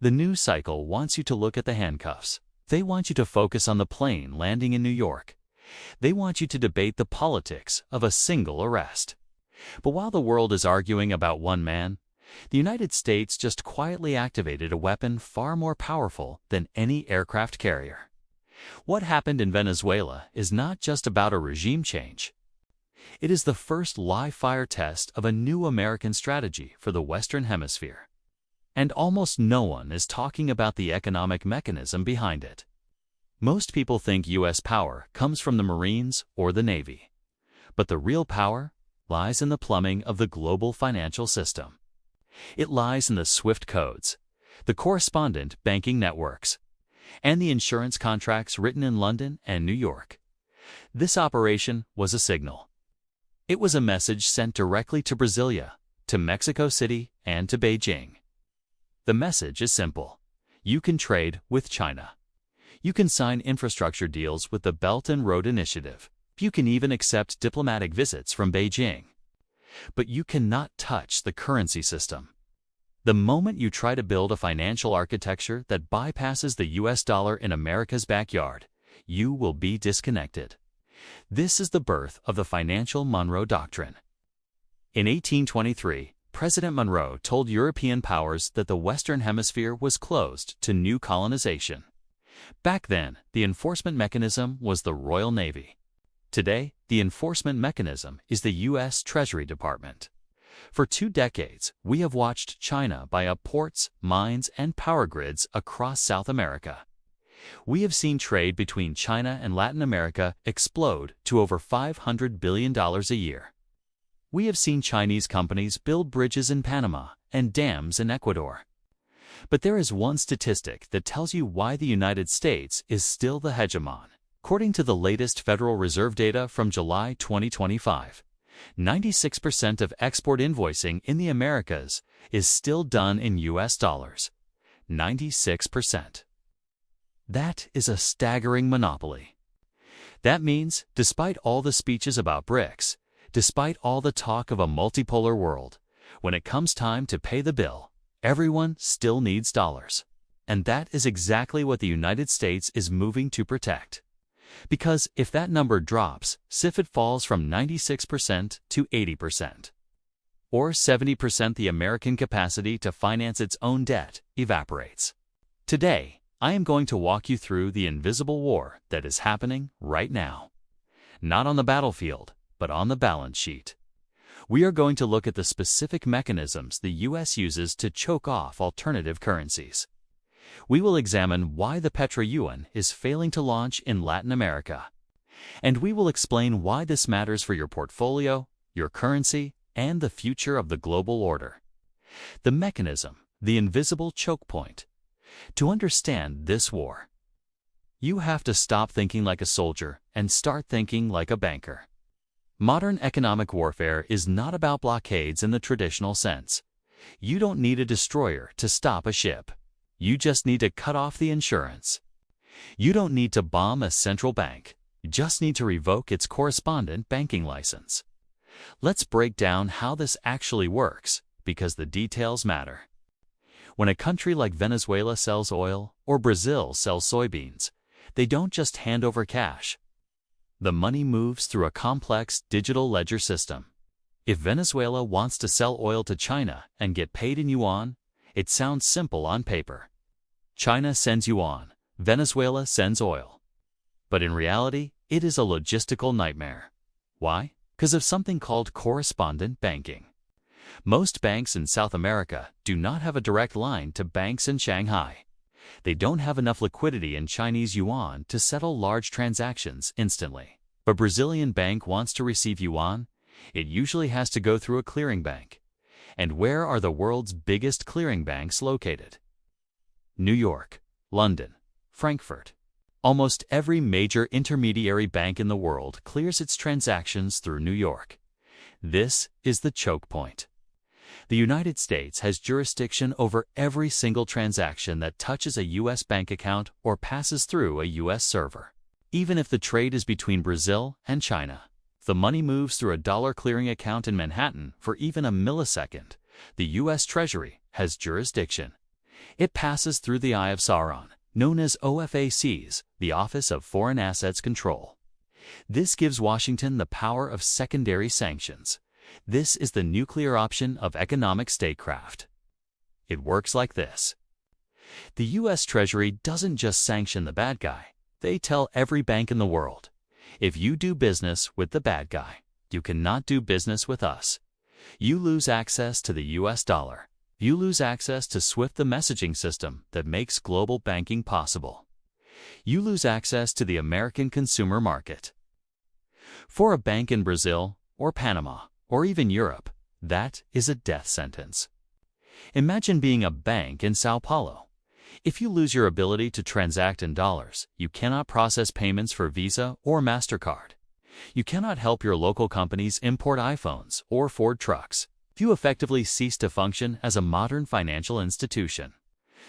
The news cycle wants you to look at the handcuffs. They want you to focus on the plane landing in New York. They want you to debate the politics of a single arrest. But while the world is arguing about one man, the United States just quietly activated a weapon far more powerful than any aircraft carrier. What happened in Venezuela is not just about a regime change. It is the first live-fire test of a new American strategy for the Western Hemisphere. And almost no one is talking about the economic mechanism behind it. Most people think U.S. power comes from the Marines or the Navy. But the real power lies in the plumbing of the global financial system. It lies in the SWIFT codes, the correspondent banking networks, and the insurance contracts written in London and New York. This operation was a signal. It was a message sent directly to Brasilia, to Mexico City, and to Beijing. The message is simple. You can trade with China. You can sign infrastructure deals with the Belt and Road Initiative. You can even accept diplomatic visits from Beijing. But you cannot touch the currency system. The moment you try to build a financial architecture that bypasses the US dollar in America's backyard, you will be disconnected. This is the birth of the financial Monroe Doctrine. In 1823, President Monroe told European powers that the Western Hemisphere was closed to new colonization. Back then, the enforcement mechanism was the Royal Navy. Today, the enforcement mechanism is the U.S. Treasury Department. For 2 decades, we have watched China buy up ports, mines, and power grids across South America. We have seen trade between China and Latin America explode to over $500 billion a year. We have seen Chinese companies build bridges in Panama and dams in Ecuador. But there is one statistic that tells you why the United States is still the hegemon. According to the latest Federal Reserve data from July 2025, 96% of export invoicing in the Americas is still done in US dollars. 96%. That is a staggering monopoly. That means, despite all the speeches about BRICS, despite all the talk of a multipolar world, when it comes time to pay the bill, everyone still needs dollars. And that is exactly what the United States is moving to protect. Because if that number drops, if it falls from 96% to 80%, or 70%, the American capacity to finance its own debt evaporates. Today, I am going to walk you through the invisible war that is happening right now. Not on the battlefield, but on the balance sheet. We are going to look at the specific mechanisms the U.S. uses to choke off alternative currencies. We will examine why the petro-yuan is failing to launch in Latin America. And we will explain why this matters for your portfolio, your currency, and the future of the global order. The mechanism, the invisible choke point. To understand this war, you have to stop thinking like a soldier and start thinking like a banker. Modern economic warfare is not about blockades in the traditional sense. You don't need a destroyer to stop a ship. You just need to cut off the insurance. You don't need to bomb a central bank. You just need to revoke its correspondent banking license. Let's break down how this actually works, because the details matter. When a country like Venezuela sells oil or Brazil sells soybeans, they don't just hand over cash. The money moves through a complex digital ledger system. If Venezuela wants to sell oil to China and get paid in yuan, it sounds simple on paper. China sends yuan, Venezuela sends oil. But in reality, it is a logistical nightmare. Why? Because of something called correspondent banking. Most banks in South America do not have a direct line to banks in Shanghai. They don't have enough liquidity in Chinese yuan to settle large transactions instantly. If a Brazilian bank wants to receive yuan, it usually has to go through a clearing bank. And where are the world's biggest clearing banks located? New York, London, Frankfurt. Almost every major intermediary bank in the world clears its transactions through New York. This is the choke point. The United States has jurisdiction over every single transaction that touches a U.S. bank account or passes through a U.S. server. Even if the trade is between Brazil and China, if the money moves through a dollar clearing account in Manhattan for even a millisecond, the U.S. Treasury has jurisdiction. It passes through the Eye of Sauron, known as OFACs, the Office of Foreign Assets Control. This gives Washington the power of secondary sanctions. This is the nuclear option of economic statecraft. It works like this. The U.S. Treasury doesn't just sanction the bad guy. They tell every bank in the world, if you do business with the bad guy, you cannot do business with us. You lose access to the U.S. dollar. You lose access to SWIFT, the messaging system that makes global banking possible. You lose access to the American consumer market. For a bank in Brazil or Panama or even Europe, that is a death sentence. Imagine being a bank in Sao Paulo. If you lose your ability to transact in dollars, you cannot process payments for Visa or MasterCard. You cannot help your local companies import iPhones or Ford trucks. You effectively cease to function as a modern financial institution.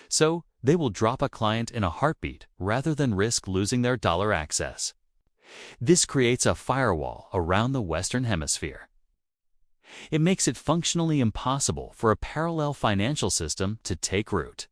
So, they will drop a client in a heartbeat rather than risk losing their dollar access. This creates a firewall around the Western Hemisphere. It makes it functionally impossible for a parallel financial system to take root.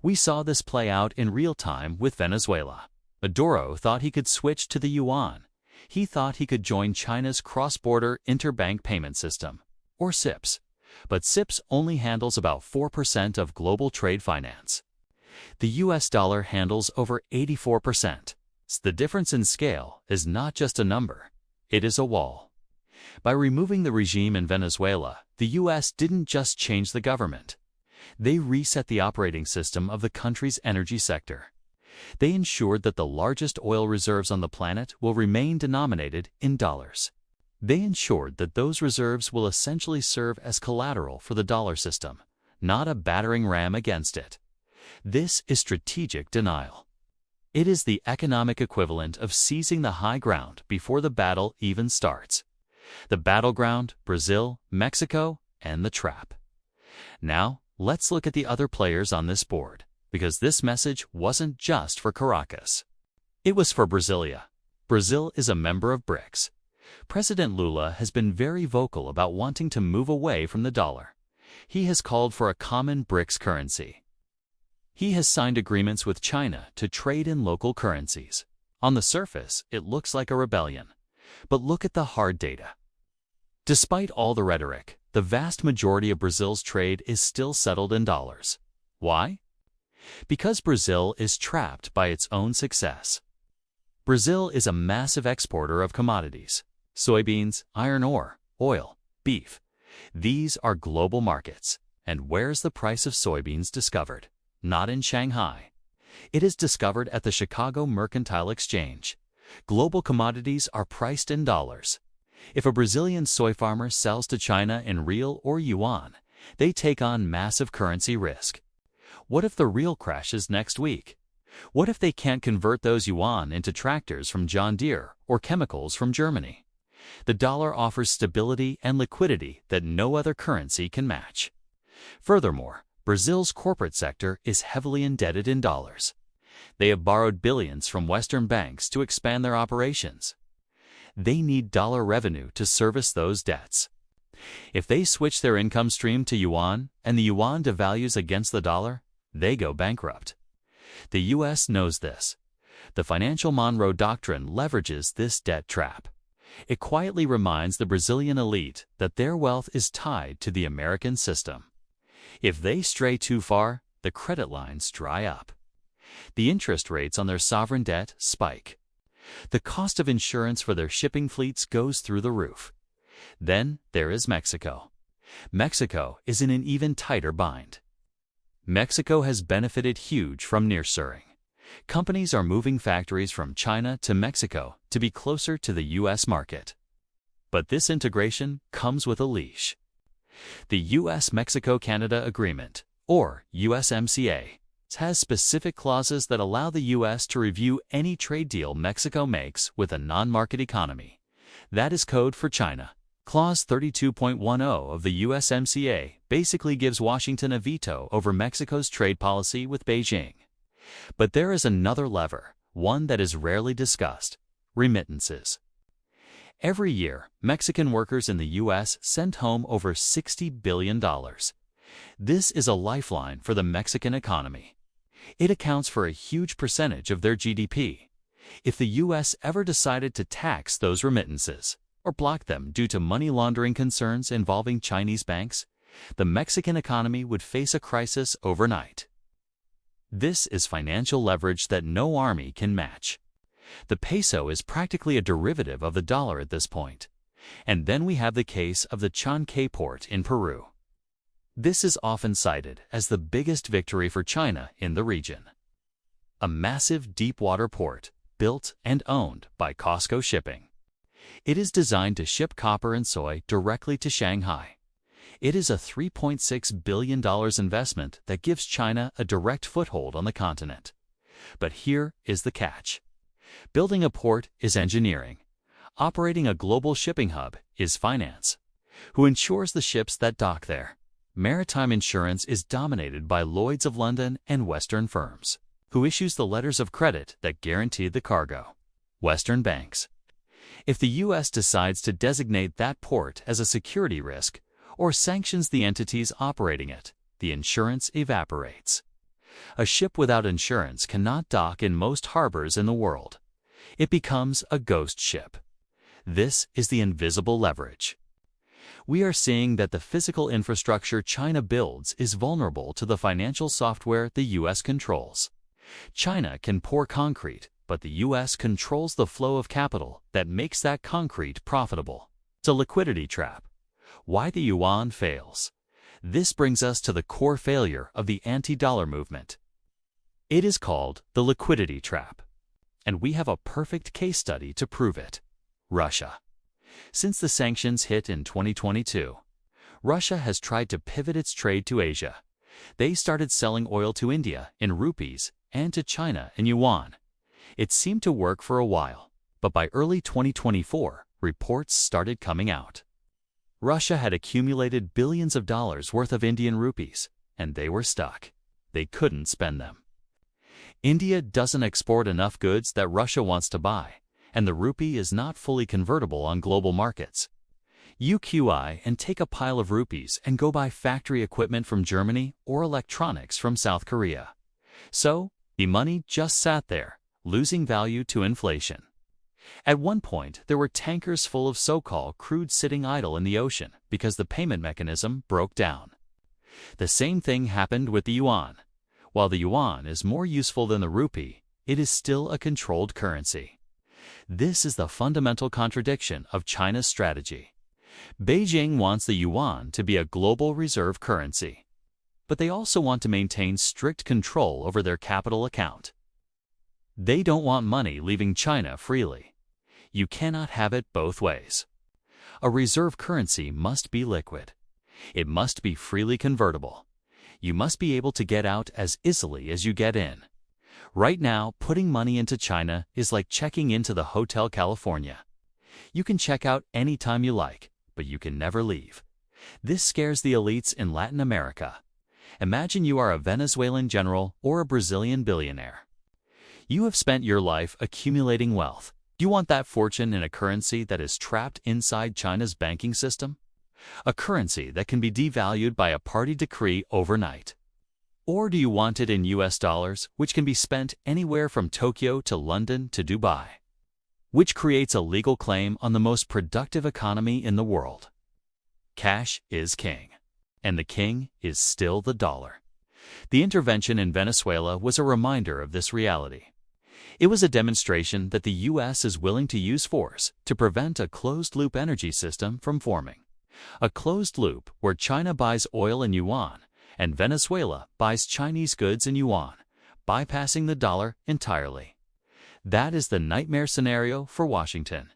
We saw this play out in real time with Venezuela. Maduro thought he could switch to the yuan. He thought he could join China's cross-border interbank payment system, or CIPS. But CIPS only handles about 4% of global trade finance. The US dollar handles over 84%. So the difference in scale is not just a number, it is a wall. By removing the regime in Venezuela, the US didn't just change the government. They reset the operating system of the country's energy sector. They ensured that the largest oil reserves on the planet will remain denominated in dollars. They ensured that those reserves will essentially serve as collateral for the dollar system, not a battering ram against it. This is strategic denial. It is the economic equivalent of seizing the high ground before the battle even starts. The battleground, Brazil, Mexico, and the trap. Now, let's look at the other players on this board, because this message wasn't just for Caracas. It was for Brasilia. Brazil is a member of BRICS. President Lula has been very vocal about wanting to move away from the dollar. He has called for a common BRICS currency. He has signed agreements with China to trade in local currencies. On the surface, it looks like a rebellion. But look at the hard data. Despite all the rhetoric, the vast majority of Brazil's trade is still settled in dollars. Why? Because Brazil is trapped by its own success. Brazil is a massive exporter of commodities: soybeans, iron ore, oil, beef. These are global markets. And where's the price of soybeans discovered? Not in Shanghai. It is discovered at the Chicago Mercantile Exchange. Global commodities are priced in dollars. If a Brazilian soy farmer sells to China in real or yuan, they take on massive currency risk. What if the real crashes next week? What if they can't convert those yuan into tractors from John Deere or chemicals from Germany? The dollar offers stability and liquidity that no other currency can match. Furthermore, Brazil's corporate sector is heavily indebted in dollars. They have borrowed billions from Western banks to expand their operations. They need dollar revenue to service those debts. If they switch their income stream to yuan and the yuan devalues against the dollar, they go bankrupt. The U.S. knows this. The financial Monroe Doctrine leverages this debt trap. It quietly reminds the Brazilian elite that their wealth is tied to the American system. If they stray too far, the credit lines dry up. The interest rates on their sovereign debt spike. The cost of insurance for their shipping fleets goes through the roof. Then there is Mexico. Mexico is in an even tighter bind. Mexico has benefited huge from nearshoring. Companies are moving factories from China to Mexico to be closer to the U.S. market. But this integration comes with a leash. The U.S.-Mexico-Canada Agreement, or USMCA, has specific clauses that allow the U.S. to review any trade deal Mexico makes with a non-market economy. That is code for China. Clause 32.10 of the USMCA basically gives Washington a veto over Mexico's trade policy with Beijing. But there is another lever, one that is rarely discussed: remittances. Every year, Mexican workers in the U.S. send home over $60 billion. This is a lifeline for the Mexican economy. It accounts for a huge percentage of their GDP. If the U.S. ever decided to tax those remittances or block them due to money laundering concerns involving Chinese banks, the Mexican economy would face a crisis overnight. This is financial leverage that no army can match. The peso is practically a derivative of the dollar at this point. And then we have the case of the Chancay port in Peru. This is often cited as the biggest victory for China in the region. A massive deep-water port built and owned by COSCO Shipping. It is designed to ship copper and soy directly to Shanghai. It is a $3.6 billion investment that gives China a direct foothold on the continent. But here is the catch. Building a port is engineering. Operating a global shipping hub is finance. Who insures the ships that dock there? Maritime insurance is dominated by Lloyd's of London and Western firms. Who issues the letters of credit that guarantee the cargo? Western banks. If the U.S. decides to designate that port as a security risk or sanctions the entities operating it, the insurance evaporates. A ship without insurance cannot dock in most harbors in the world. It becomes a ghost ship. This is the invisible leverage. We are seeing that the physical infrastructure China builds is vulnerable to the financial software the U.S. controls. China can pour concrete, but the U.S. controls the flow of capital that makes that concrete profitable. It's a liquidity trap. Why the yuan fails. This brings us to the core failure of the anti-dollar movement. It is called the liquidity trap. And we have a perfect case study to prove it. Russia. Since the sanctions hit in 2022, Russia has tried to pivot its trade to Asia. They started selling oil to India in rupees and to China in yuan. It seemed to work for a while, but by early 2024, reports started coming out. Russia had accumulated billions of dollars worth of Indian rupees, and they were stuck. They couldn't spend them. India doesn't export enough goods that Russia wants to buy, and the rupee is not fully convertible on global markets. UQI and take a pile of rupees and go buy factory equipment from Germany or electronics from South Korea. So, the money just sat there, losing value to inflation. At one point, there were tankers full of so-called crude sitting idle in the ocean because the payment mechanism broke down. The same thing happened with the yuan. While the yuan is more useful than the rupee, it is still a controlled currency. This is the fundamental contradiction of China's strategy. Beijing wants the yuan to be a global reserve currency, but they also want to maintain strict control over their capital account. They don't want money leaving China freely. You cannot have it both ways. A reserve currency must be liquid. It must be freely convertible. You must be able to get out as easily as you get in. Right now, putting money into China is like checking into the Hotel California. You can check out anytime you like, but you can never leave. This scares the elites in Latin America. Imagine you are a Venezuelan general or a Brazilian billionaire. You have spent your life accumulating wealth. Do you want that fortune in a currency that is trapped inside China's banking system? A currency that can be devalued by a party decree overnight? Or do you want it in US dollars, which can be spent anywhere from Tokyo to London to Dubai? Which creates a legal claim on the most productive economy in the world. Cash is king. And the king is still the dollar. The intervention in Venezuela was a reminder of this reality. It was a demonstration that the U.S. is willing to use force to prevent a closed-loop energy system from forming. A closed loop where China buys oil in yuan and Venezuela buys Chinese goods in yuan, bypassing the dollar entirely. That is the nightmare scenario for Washington.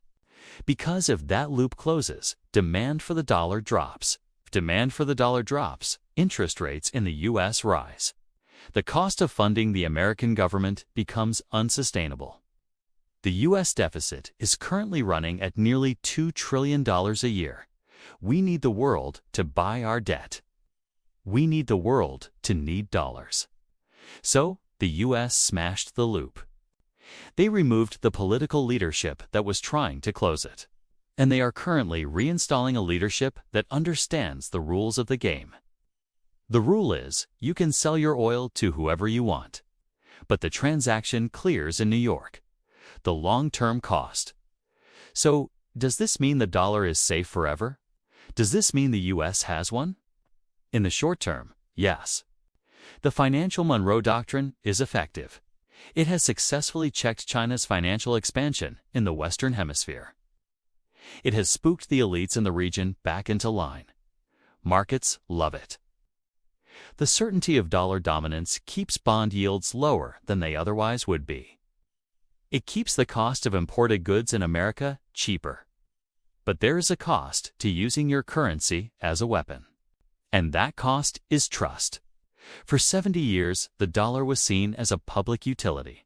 Because if that loop closes, demand for the dollar drops. If demand for the dollar drops, interest rates in the U.S. rise. The cost of funding the American government becomes unsustainable. The U.S. deficit is currently running at nearly $2 trillion a year. We need the world to buy our debt. We need the world to need dollars. So, the U.S. smashed the loop. They removed the political leadership that was trying to close it. And they are currently reinstalling a leadership that understands the rules of the game. The rule is, you can sell your oil to whoever you want, but the transaction clears in New York. The long-term cost. So, does this mean the dollar is safe forever? Does this mean the U.S. has one? In the short term, yes. The financial Monroe Doctrine is effective. It has successfully checked China's financial expansion in the Western Hemisphere. It has spooked the elites in the region back into line. Markets love it. The certainty of dollar dominance keeps bond yields lower than they otherwise would be. It keeps the cost of imported goods in America cheaper. But there is a cost to using your currency as a weapon. And that cost is trust. For 70 years, the dollar was seen as a public utility.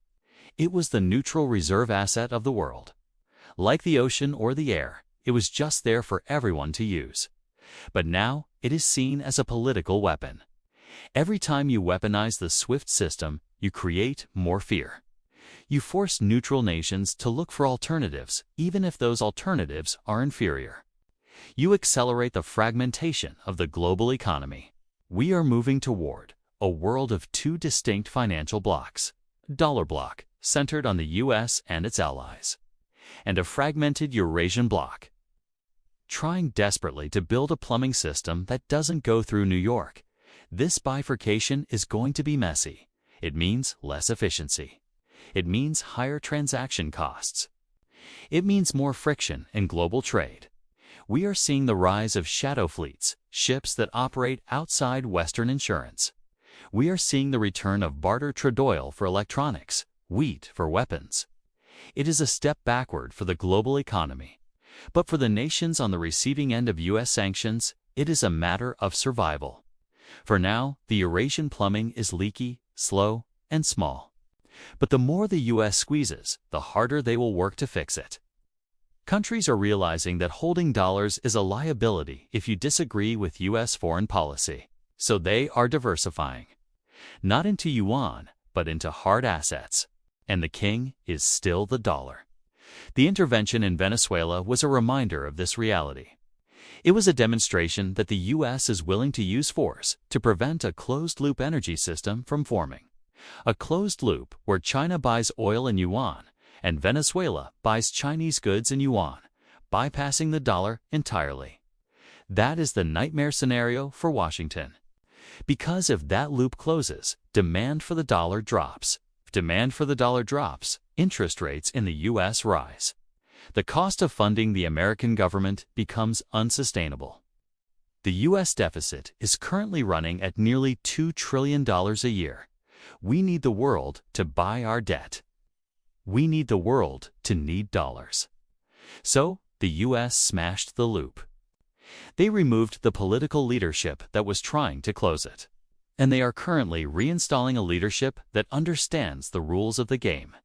It was the neutral reserve asset of the world. Like the ocean or the air, it was just there for everyone to use. But now, it is seen as a political weapon. Every time you weaponize the SWIFT system, you create more fear. You force neutral nations to look for alternatives, even if those alternatives are inferior. You accelerate the fragmentation of the global economy. We are moving toward a world of two distinct financial blocks: dollar bloc, centered on the U.S. and its allies, and a fragmented Eurasian bloc, trying desperately to build a plumbing system that doesn't go through New York. This bifurcation is going to be messy. It means less efficiency. It means higher transaction costs. It means more friction in global trade. We are seeing the rise of shadow fleets, ships that operate outside Western insurance. We are seeing the return of barter trade oil for electronics, wheat for weapons. It is a step backward for the global economy. But for the nations on the receiving end of U.S. sanctions, it is a matter of survival. For now, the Eurasian plumbing is leaky, slow, and small. But the more the U.S. squeezes, the harder they will work to fix it. Countries are realizing that holding dollars is a liability if you disagree with U.S. foreign policy. So they are diversifying. Not into yuan, but into hard assets. And the king is still the dollar. The intervention in Venezuela was a reminder of this reality. It was a demonstration that the U.S. is willing to use force to prevent a closed-loop energy system from forming. A closed loop where China buys oil in yuan and Venezuela buys Chinese goods in yuan, bypassing the dollar entirely. That is the nightmare scenario for Washington. Because if that loop closes, demand for the dollar drops. If demand for the dollar drops, interest rates in the U.S. rise. The cost of funding the American government becomes unsustainable. The U.S. deficit is currently running at nearly $2 trillion a year. We need the world to buy our debt. We need the world to need dollars. So, the U.S. smashed the loop. They removed the political leadership that was trying to close it. And they are currently reinstalling a leadership that understands the rules of the game.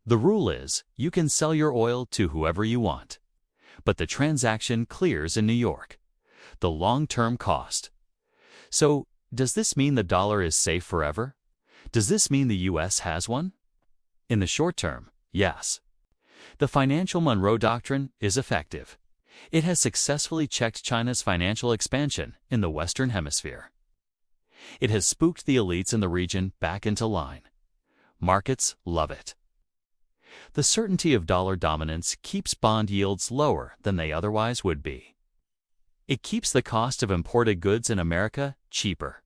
The rule is, you can sell your oil to whoever you want. But the transaction clears in New York. The long-term cost. So, does this mean the dollar is safe forever? Does this mean the U.S. has one? In the short term, yes. The financial Monroe Doctrine is effective. It has successfully checked China's financial expansion in the Western Hemisphere. It has spooked the elites in the region back into line. Markets love it. The certainty of dollar dominance keeps bond yields lower than they otherwise would be. It keeps the cost of imported goods in America cheaper.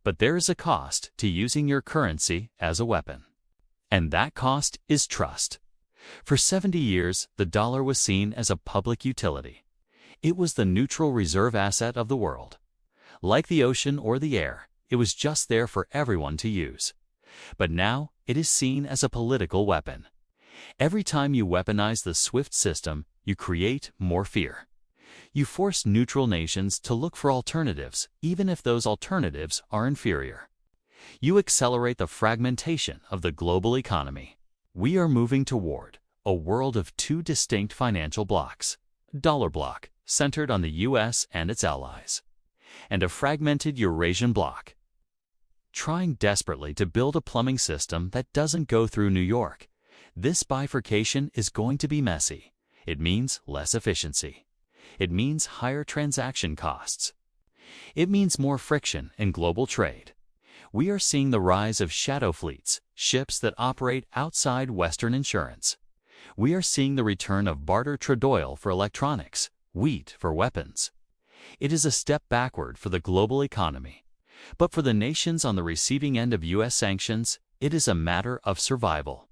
But there is a cost to using your currency as a weapon. And that cost is trust. For 70 years, the dollar was seen as a public utility. It was the neutral reserve asset of the world. Like the ocean or the air, it was just there for everyone to use. But now, it is seen as a political weapon. Every time you weaponize the SWIFT system, you create more fear. You force neutral nations to look for alternatives, even if those alternatives are inferior. You accelerate the fragmentation of the global economy. We are moving toward a world of two distinct financial blocks: dollar bloc, centered on the U.S. and its allies, and a fragmented Eurasian bloc, trying desperately to build a plumbing system that doesn't go through New York. This bifurcation is going to be messy. It means less efficiency. It means higher transaction costs. It means more friction in global trade. We are seeing the rise of shadow fleets, ships that operate outside Western insurance. We are seeing the return of barter trade oil for electronics, wheat for weapons. It is a step backward for the global economy. But for the nations on the receiving end of U.S. sanctions, it is a matter of survival.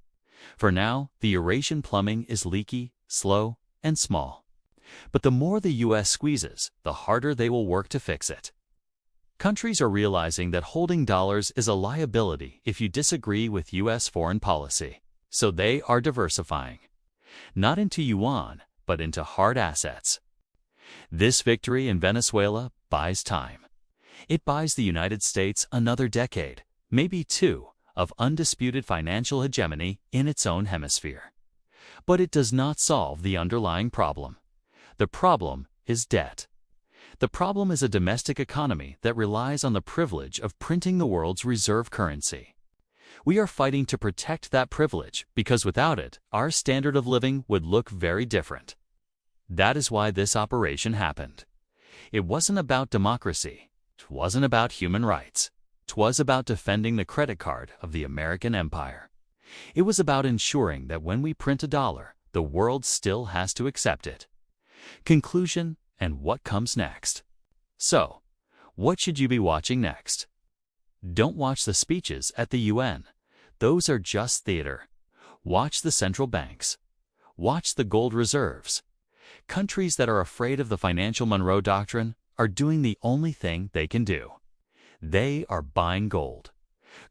For now, the Eurasian plumbing is leaky, slow, and small. But the more the U.S. squeezes, the harder they will work to fix it. Countries are realizing that holding dollars is a liability if you disagree with U.S. foreign policy. So they are diversifying. Not into yuan, but into hard assets. This victory in Venezuela buys time. It buys the United States another decade, maybe two, of undisputed financial hegemony in its own hemisphere. But it does not solve the underlying problem. The problem is debt. The problem is a domestic economy that relies on the privilege of printing the world's reserve currency. We are fighting to protect that privilege because without it, our standard of living would look very different. That is why this operation happened. It wasn't about democracy. It wasn't about human rights. It was about defending the credit card of the American empire. It was about ensuring that when we print a dollar, the world still has to accept it. Conclusion and what comes next. So, what should you be watching next? Don't watch the speeches at the UN. Those are just theater. Watch the central banks. Watch the gold reserves. Countries that are afraid of the financial Monroe Doctrine are doing the only thing they can do. They are buying gold.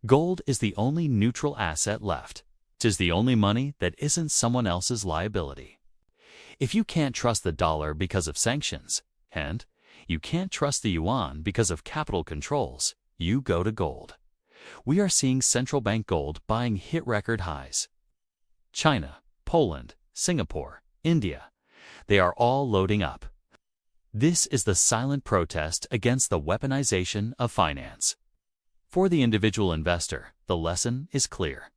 Gold is the only neutral asset left. 'Tis the only money that isn't someone else's liability. If you can't trust the dollar because of sanctions, and you can't trust the yuan because of capital controls, you go to gold. We are seeing central bank gold buying hit record highs. China, Poland, Singapore, India, they are all loading up. This is the silent protest against the weaponization of finance. For the individual investor, the lesson is clear.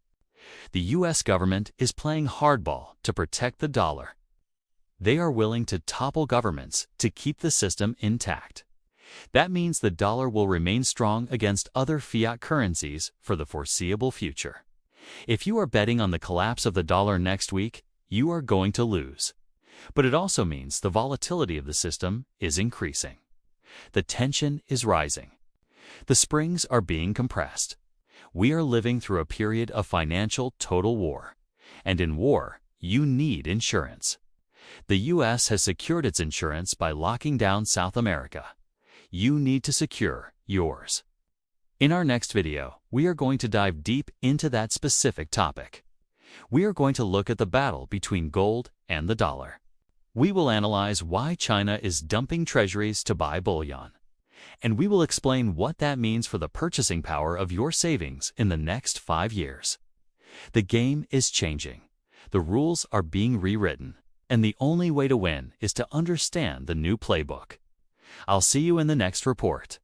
The U.S. government is playing hardball to protect the dollar. They are willing to topple governments to keep the system intact. That means the dollar will remain strong against other fiat currencies for the foreseeable future. If you are betting on the collapse of the dollar next week, you are going to lose. But it also means the volatility of the system is increasing. The tension is rising. The springs are being compressed. We are living through a period of financial total war. And in war, you need insurance. The U.S. has secured its insurance by locking down South America. You need to secure yours. In our next video, we are going to dive deep into that specific topic. We are going to look at the battle between gold and the dollar. We will analyze why China is dumping treasuries to buy bullion. And we will explain what that means for the purchasing power of your savings in the next 5 years. The game is changing. The rules are being rewritten. And the only way to win is to understand the new playbook. I'll see you in the next report.